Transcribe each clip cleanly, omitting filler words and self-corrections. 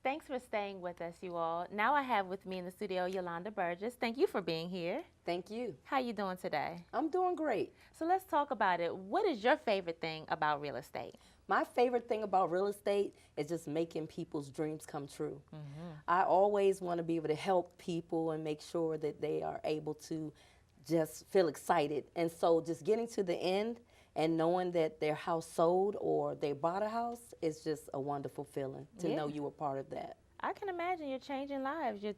Thanks for staying with us, you all. Now I have with me in the studio Yolanda Burgess. Thank you for being here. Thank you. How you doing today? I'm doing great. So let's talk about it. What is your favorite thing about real estate? My favorite thing about real estate is just making people's dreams come true. Mm-hmm. I always want to be able to help people and make sure that they are able to just feel excited. And so just getting to the end and knowing that their house sold or they bought a house is just a wonderful feeling to Yeah. know you were part of that. I can imagine you're changing lives. You're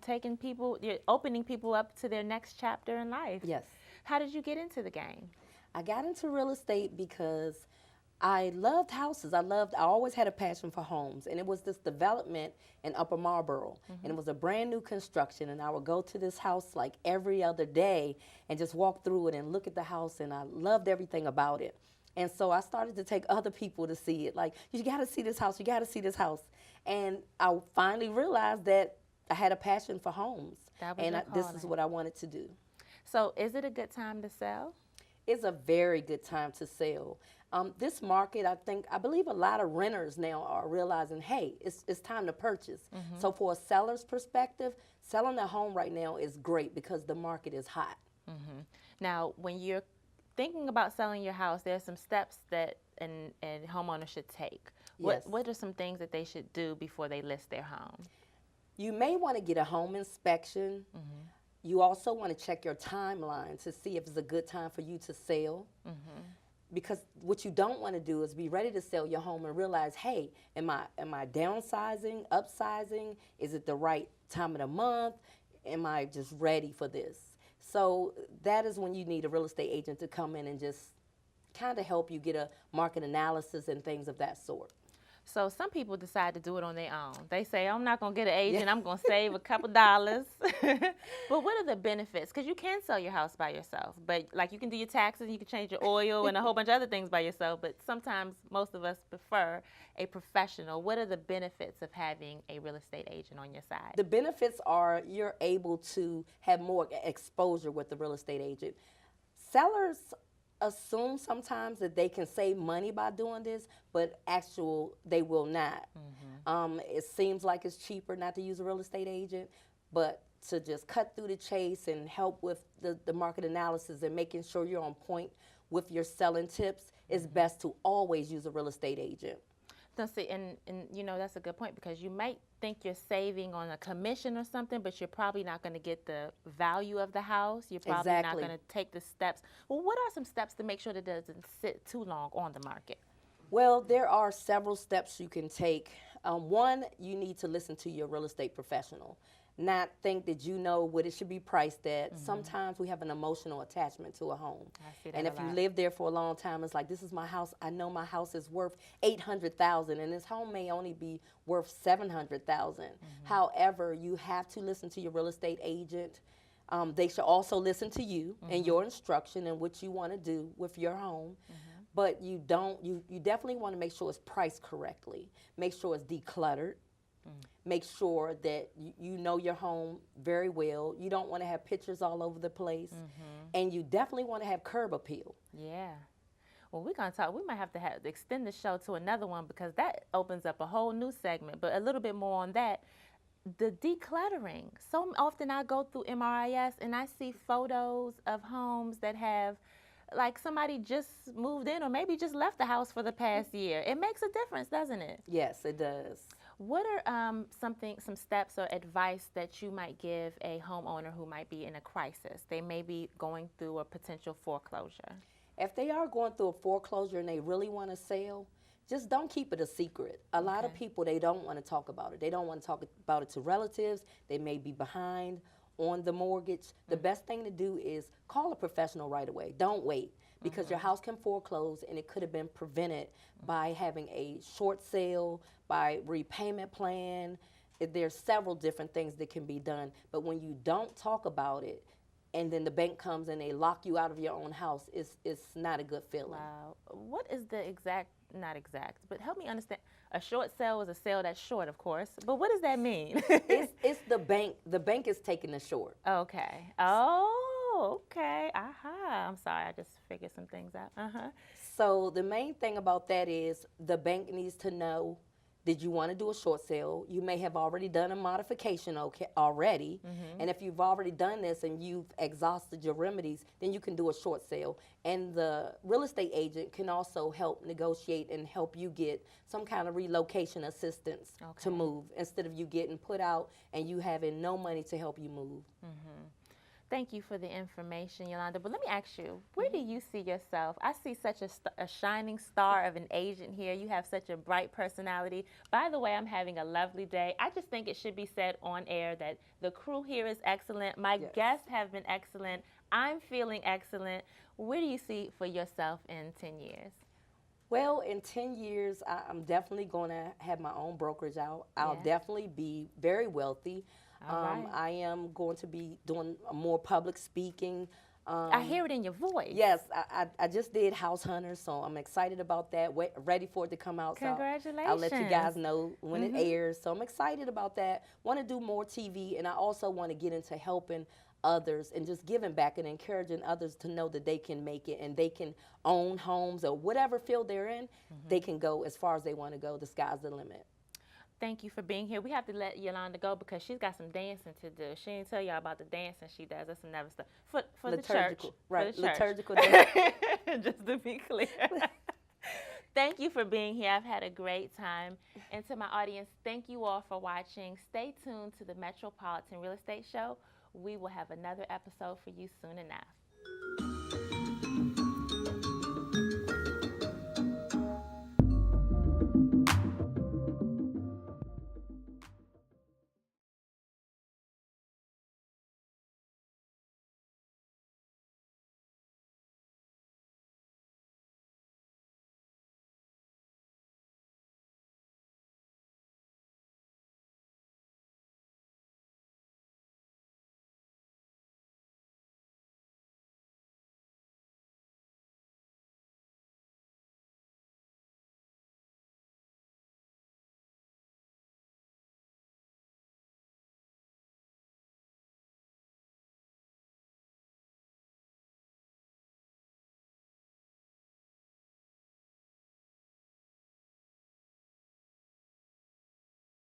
opening people up to their next chapter in life. Yes. How did you get into the game? I got into real estate because I loved houses. I always had a passion for homes. And it was this development in Upper Marlboro. And it was a brand new construction. And I would go to this house like every other day and just walk through it and look at the house. And I loved everything about it. And so I started to take other people to see it. Like, you got to see this house. You got to see this house. And I finally realized that I had a passion for homes. That was And your this is calling. what I wanted to do. So is it a good time to sell? It's a very good time to sell. This market, I believe a lot of renters now are realizing, hey, it's time to purchase. So for a seller's perspective, selling a home right now is great because the market is hot. Now, when you're thinking about selling your house, there are some steps that a homeowner should take. Yes. What are some things that they should do before they list their home? You may want to get a home inspection. You also want to check your timeline to see if it's a good time for you to sell. Because what you don't want to do is be ready to sell your home and realize, hey, am I downsizing, upsizing? Is it the right time of the month? Am I just ready for this? So that is when you need a real estate agent to come in and just kind of help you get a market analysis and things of that sort. So some people decide to do it on their own. They say, I'm not going to get an agent. I'm going to save a couple dollars. But what are the benefits? Because you can sell your house by yourself. But like you can do your taxes, you can change your oil and a whole bunch of other things by yourself. But sometimes most of us prefer a professional. What are the benefits of having a real estate agent on your side? The benefits are you're able to have more exposure with the real estate agent. Sellers assume sometimes that they can save money by doing this, but they will not. It seems like it's cheaper not to use a real estate agent, but to just cut through the chase and help with the market analysis and making sure you're on point with your selling tips, it's best to always use a real estate agent. So see, and you know, that's a good point because you might think you're saving on a commission or something, but you're probably not going to get the value of the house. You're probably not Exactly. going to take the steps. Well, what are some steps to make sure that it doesn't sit too long on the market? Well, there are several steps you can take. One, you need to listen to your real estate professional. Not think that you know what it should be priced at. Sometimes we have an emotional attachment to a home. I see that And a if you lot. live there for a long time, it's like, this is my house. I know my house is worth $800,000 and this home may only be worth $700,000. However, you have to listen to your real estate agent. They should also listen to you and your instruction and what you want to do with your home. But you definitely want to make sure it's priced correctly. Make sure it's decluttered. Make sure that you know your home very well. You don't want to have pictures all over the place. And you definitely want to have curb appeal. Yeah. Well, we're going to talk. We might have to extend the show to another one because that opens up a whole new segment. But a little bit more on that. The decluttering. So often I go through MRIS and I see photos of homes that have, like somebody just moved in or maybe just left the house for the past year. It makes a difference, doesn't it? Yes, it does. What are some steps or advice that you might give a homeowner who might be in a crisis? They may be going through a potential foreclosure. If they are going through a foreclosure and they really want to sell, just don't keep it a secret. A lot of Okay. people, they don't want to talk about it. They don't want to talk about it to relatives. They may be behind on the mortgage. The best thing to do is call a professional right away. Don't wait because your house can foreclose and it could have been prevented by having a short sale, by repayment plan. There's several different things that can be done. But when you don't talk about it and then the bank comes and they lock you out of your own house, it's not a good feeling. Wow. What is the not exact, but help me understand. A short sale is a sale that's short, of course. But what does that mean? It's the bank. The bank is taking the short. Okay. Oh, okay. Aha. I'm sorry. I just figured some things out. Uh-huh. So the main thing about that is the bank needs to know Did you want to do a short sale? You may have already done a modification already. And if you've already done this and you've exhausted your remedies, then you can do a short sale. And the real estate agent can also help negotiate and help you get some kind of relocation assistance to move instead of you getting put out and you having no money to help you move. Thank you for the information, Yolanda. But let me ask you, where do you see yourself? I see such a shining star of an agent here. You have such a bright personality. By the way, I'm having a lovely day. I just think it should be said on air that the crew here is excellent. My guests have been excellent. I'm feeling excellent. Where do you see for yourself in 10 years? Well, in 10 years, I'm definitely going to have my own brokerage out. I'll definitely be very wealthy. I am going to be doing more public speaking. I hear it in your voice. Yes, I just did House Hunters, so I'm excited about that. Ready for it to come out. Congratulations. So I'll let you guys know when it airs. So I'm excited about that. Want to do more TV, and I also want to get into helping others and just giving back and encouraging others to know that they can make it and they can own homes or whatever field they're in. They can go as far as they want to go. The sky's the limit. Thank you for being here. We have to let Yolanda go because she's got some dancing to do. She didn't tell y'all about the dancing she does. That's another stuff. For the church. Right, for the liturgical church. Just to be clear. Thank you for being here. I've had a great time. And to my audience, thank you all for watching. Stay tuned to the Metropolitan Real Estate Show. We will have another episode for you soon enough.